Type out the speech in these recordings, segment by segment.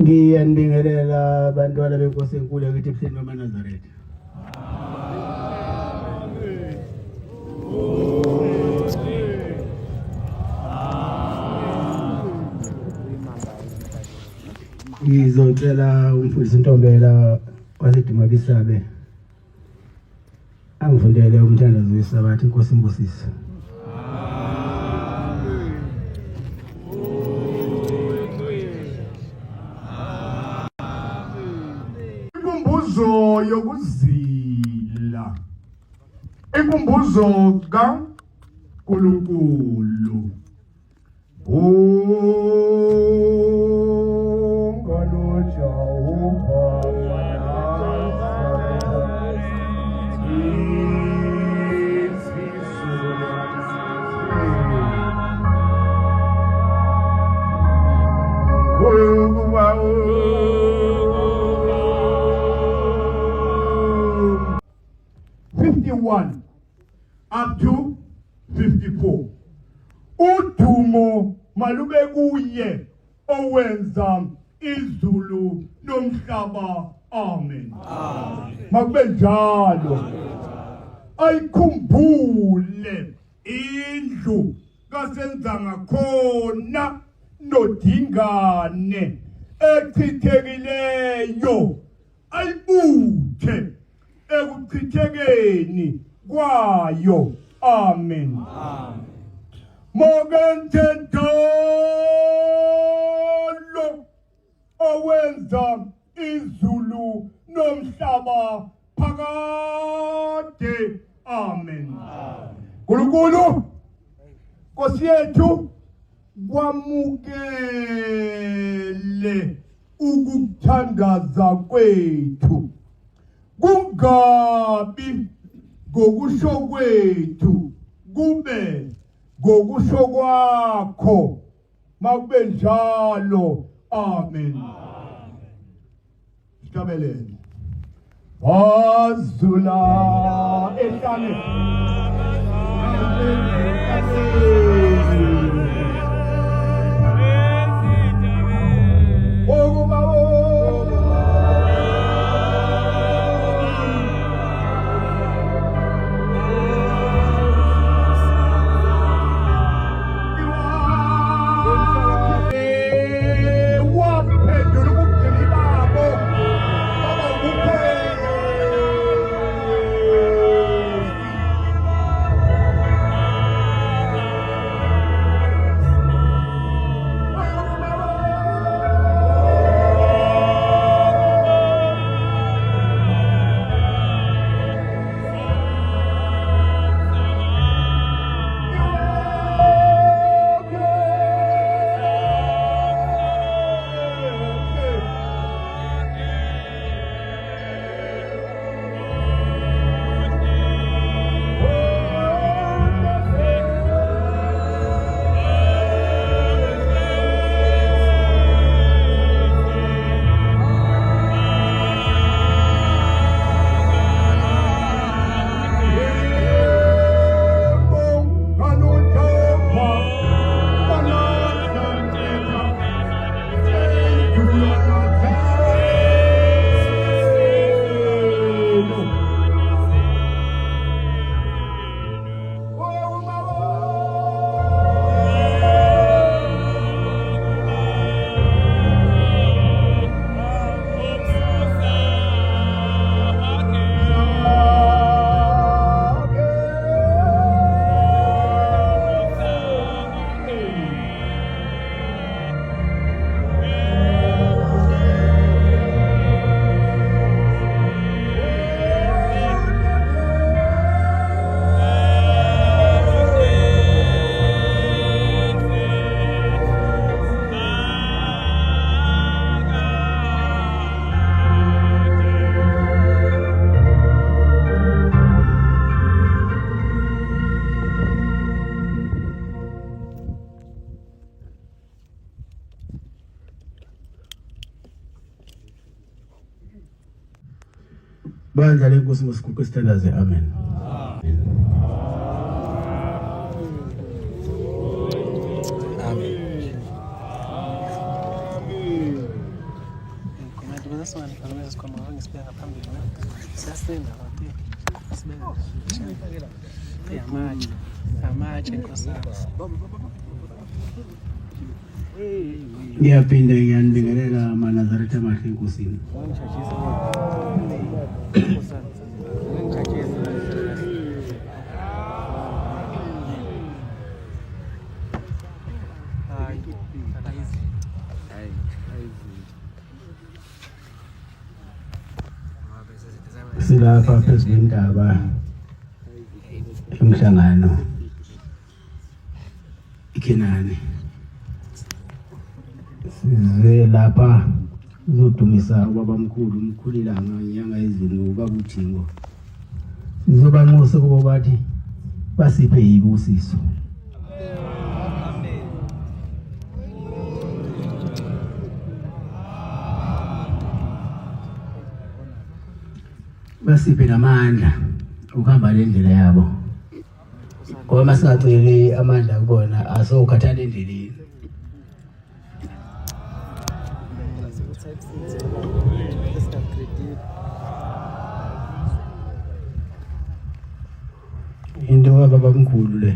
Ngiyandingelela abantwana benkosi enkulu yakithi ebuhleni bamaNazaretha. Ngizocela umfundisi Ntombela waseDumabisabe angifundele umthandazo wesabatha. Inkosi imbusise. Inkumbuzo yokuzila. Inkumbuzo kaNkulunkulu. Up to 54. Udumo malube kuye owenza izulu nomhlaba. Amen. Makube njalo. Ayikhumbule indlu kasenza ngakhona nodingane echithekeleyo. Ayibuthe ekuchithekeni kwayo. Amen. Mogentendalo owenza izulu nomhlaba phakade. Amen. Nkulunkulu Nkosi yethu kwamukele ukuthandaza kwethu, kungabi ngokusho kwethu kube ngokusho kwakho. Makube njalo. Amen. Sitabelele. Wazula ehlane. Bandla lenkosi ngosikhulu sithandaze. Amen. Ngiyaphinda ngiyanibingelela amanazarete amahle enkosini. Silapha phezu kwendaba yomhlangano iKenani. Size lapha uzodumisa ubabamkhulu umkhulilanga inyanga ezini ubaba uThingo. Sizobanxusa kubo bathi basiphe yibusiso. Basiphe namandla ukuhamba le ndlela yabo. Ngoba masingaceli amandla kubona asokhathala endleleni. Into kababamkhulu le.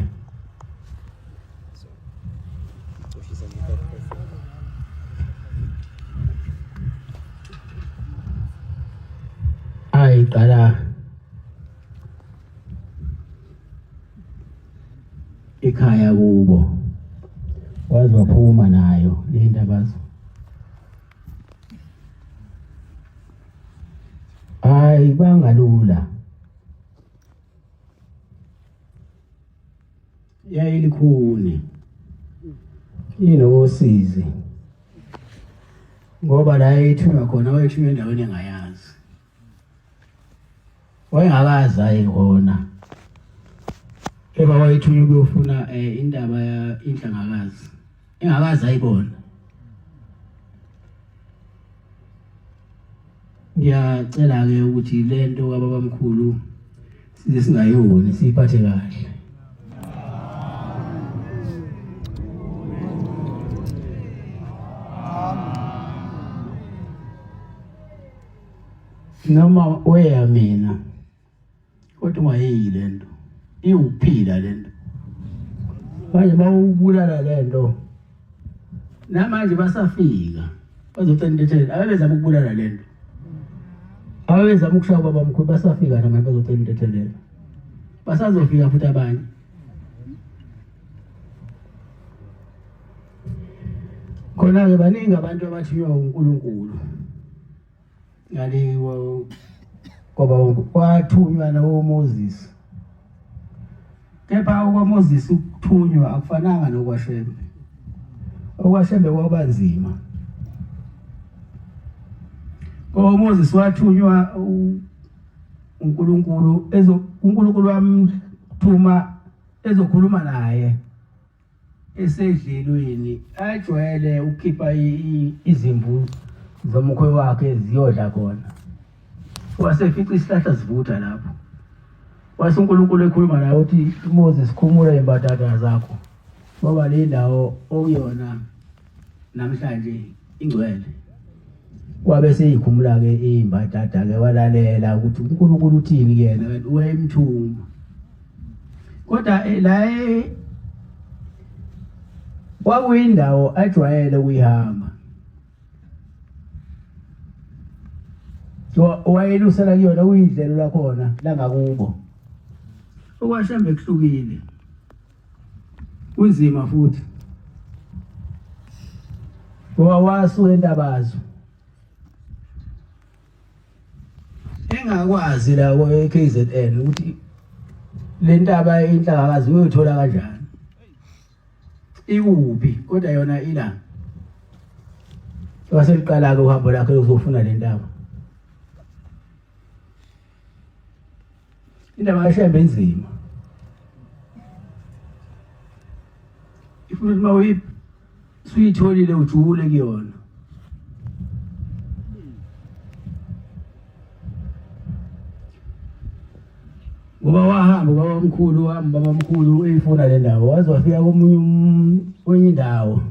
Ayiqala ekhaya kubo. Waze waphuma nayo le ndaba. Hayi bangalula. Yayilikhuni. Inosizi. Ngoba la ethunywa khona wayethunywa endaweni engayazi. Wayengakazi ayihona. Eba wayethunywa kuyofuna indaba ya inhlangakazi. Engakazi ayibona. Ngiyacela ke ukuthi lento kababamkhulu size singayoni siphathe kahle. Noma weya mina kodwa ungayile lento iwuphila lento manje bawubulala lento namanje basafika bazotendethela abezama ukubulala lento abezama ukushaya babamkhulu basafika namanje bazotendethelela basazofika futhi abanye khona ke baningi abantu abathiwa uNkulunkulu ngaliwo ngoba kwathunywa noMoses. Kepha okwaMoses ukuthunywa akufananga nokwashembe. Okwashembe kwabanzima. OMoses wathunywa uNkulunkulu uNkulunkulu wamthuma ezokhuluma naye esedlelweni ajwayele ukukhipha izimvu zomkhwe wakhe ziyodla khona. Wasefica isihlahla sivutha lapho. Wase uNkulunkulu ekhuluma naye uthi Moses khumula imbatata zakho. Ngoba le ndawo okuyona namhlanje ingcwele. Wabe seyikhumula ke imbatata ke walalela ukuthi uNkulunkulu uthini kuyena kanti wayemthuma. Kodwa la kwakuyindawo ajwayele ukuyihamba. Wayelusela kuyona uyidlelo lakhona la ngakubo. Okwashembe kuhlukile. Kunzima futhi. Ngoba wasuka entabazo. Engakwazi la eKZN ukuthi le ntaba inhlangakazi uyothola kanjani. Ikuphi kodwa yona ila. Waseliqala ke uhambo lakhe uzofuna le ntaba. Indaba kaShembe enzima. Ifuna uma uyitholile ujule kuyona. Ngoba wahamba babamkhulu uyifuna le ndawo waze wafika kwenye indawo.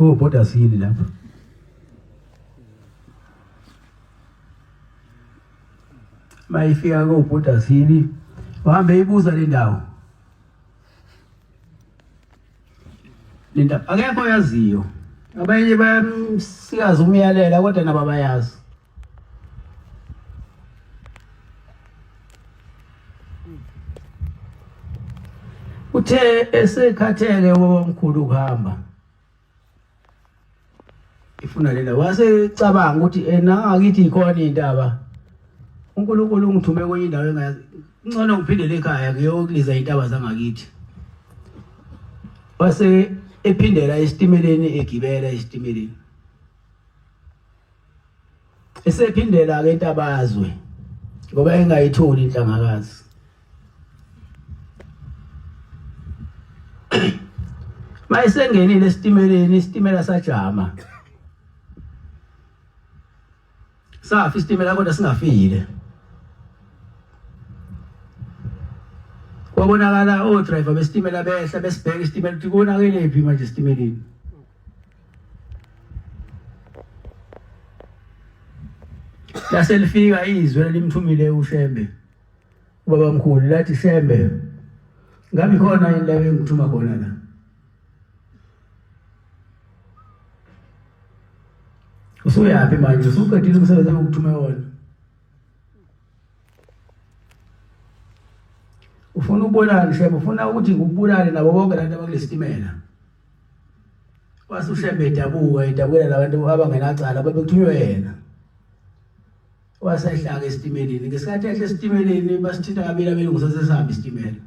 obhoda sili lapha. Mayifika kobhoda sili wahambe ibuza le ndawo. Linda akekho yaziyo. Abanye bayamsikaza umyalela kodwa nabo bayazi. Uthe esekhathele womkhulu ukuhamba. Ifuna lela wasecabanga ukuthi nangakithi ikhona indaba. uNkulunkulu ungithume kwenye indawo engayazi. Ngcono ngiphindele ekhaya ngiyokuliza intaba zangakithi. Wase ephindela esitimeleni egibela esitimeleni. Esephindela ke intabazwe ngoba engayitholi inhlangakazi. Mayisengenile esitimeleni, isitimela sajama. Safi isitimela kodwa singafile. Kwabonakala o-driver besitimela behla besibheka isitimela ukuthi konakele phi manje esitimeleni. Lase lifika izwe limthumile uShembe. Ubaba mkhulu lathi Shembe, ngabe khona indawo engithuma khona la. Usuyaphi manje? Usuqedile umsebenzi wokuthuma wona. Ufuna ukubonana Shembe, ufuna ukuthi ngikubulale nabo bonke abantu abakulesitimela. WasuShembe edabukela labantu abangenacala babekuthunywe yena. Wasehlaka esitimeleni. Ngesikhathi ehle esitimeleni basithinta kabili abelungu sasesihamba isitimela.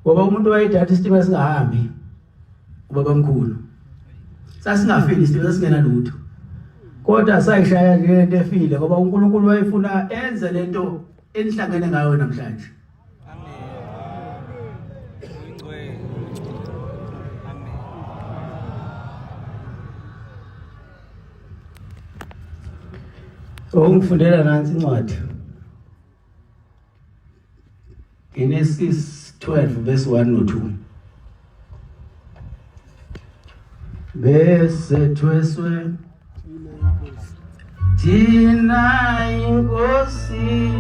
Ngoba umuntu wayedatha isitimela singahambi. Ubaba mkhulu. Sasingafeli isitimela singena lutho. Kodwa sayishaya nje into efile ngoba uNkulunkulu wayefuna enze lento enihlangene ngayo namhlanje. Ungifundela nansi incwadi. Genesis 12 verse 1 no 2. Bese tweswe Tina inkosi